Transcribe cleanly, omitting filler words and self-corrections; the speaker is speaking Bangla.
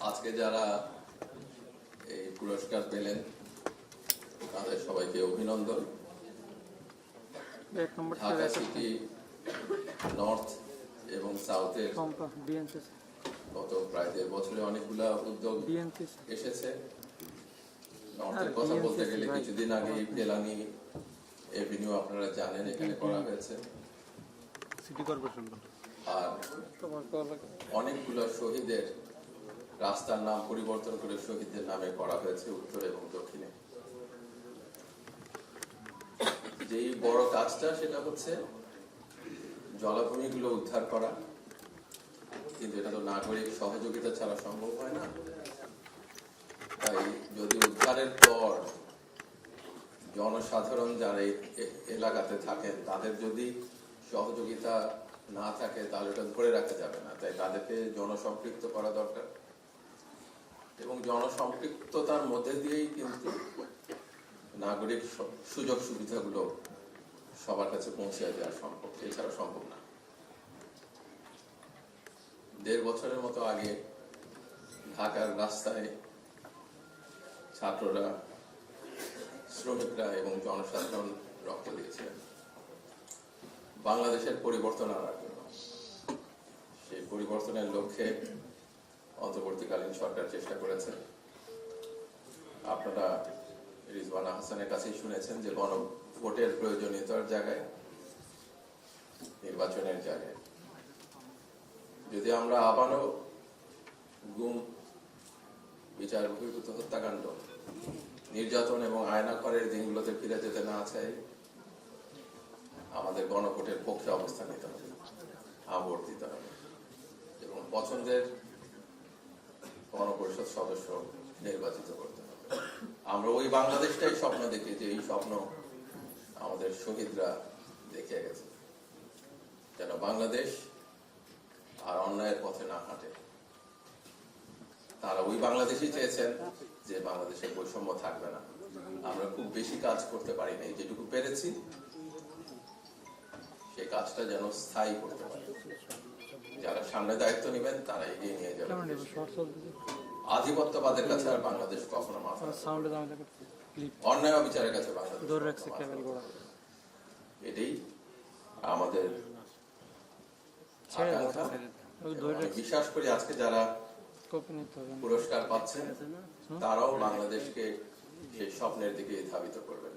আজকে যারা এই পুরস্কার পেলেন তাদের সবাইকে অভিনন্দন। ঢাকা সিটি নর্থ এবং সাউথের গত প্রায় 1.5 বছরে অনেকগুলা উদ্যোগ এসেছে। নর্থের কথা বলতে গেলে কিছুদিন আগে ফেলানি এভিনিউ আপনারা জানেন এখানে করা হয়েছে, সিটি কর্পোরেশন। আর অনেকগুলো শহীদের রাস্তার নাম পরিবর্তন করে শহীদদের নামে করা হয়েছে উত্তর এবং দক্ষিণে। যেই বড় কাজটা সেটা হচ্ছে জলাভূমিগুলো উদ্ধার করা, কিন্তু এটা তো নাগরিক সহযোগিতা ছাড়া সম্ভব হয় না। তাই যদি উদ্ধারের পর জনসাধারণ যারা এই এলাকাতে থাকেন তাদের যদি সহযোগিতা না থাকে তাহলে এটা ধরে রাখা যাবে না। তাই তাদেরকে জনসম্পৃক্ত করা দরকার এবং জনসম্পৃক্ততার মধ্যে দিয়েই কিন্তু নাগরিক সুযোগ সুবিধাগুলো সবার কাছে পৌঁছে দেওয়া সম্ভব, এছাড়া সম্ভব না। 1.5 বছরের মতো আগে ঢাকার রাস্তায় ছাত্ররা, শ্রমিকরা এবং জনসাধারণ রক্ত দিয়েছিলেন বাংলাদেশের পরিবর্তন আনার জন্য। সেই পরিবর্তনের লক্ষ্যে অন্তর্বর্তীকালীন সরকার চেষ্টা করেছে। আপনারা রিজওয়ানা হাসানের কাছেই শুনেছেন যে গণভোটের প্রয়োজনীয়তার জায়গায়, নির্বাচনের জায়গায় যদি আমরা আবারও গুম, বিচার বহির্ভূত হত্যাকাণ্ড, নির্যাতন এবং আয়নাঘরের দিনগুলোতে ফিরে যেতে না চাই, আমাদের গণভোটের পক্ষে অবস্থান নিতে হবে, ভোট দিতে হবে এবং পছন্দের গণপরিষদ সদস্য নির্বাচিত করতে হবে। আমরা ওই বাংলাদেশটাই স্বপ্ন দেখি, যে এই স্বপ্ন আমাদের শহীদরা দেখে গেছে, যেন বাংলাদেশ আর অন্যায়ের পথে না হাঁটে। তারা ওই বাংলাদেশই চেয়েছেন যে বাংলাদেশের বৈষম্য থাকবে না। আমরা খুব বেশি কাজ করতে পারি নাই, যেটুকু পেরেছি সেই কাজটা যেন স্থায়ী করতে পারি। যারা সামনে দায়িত্ব নেবেন তারা এগিয়ে নিয়ে যাবেন। আধিপত্যবাদের কাছে আর বাংলাদেশ কখনো মাথা, অন্যায় বিচারের কাছে বাংলাদেশ, এটাই আমাদের আকাঙ্ক্ষা। বিশ্বাস করি আজকে যারা পুরস্কার পাচ্ছেন তারাও বাংলাদেশকে সেই স্বপ্নের দিকে ধাবিত করবেন।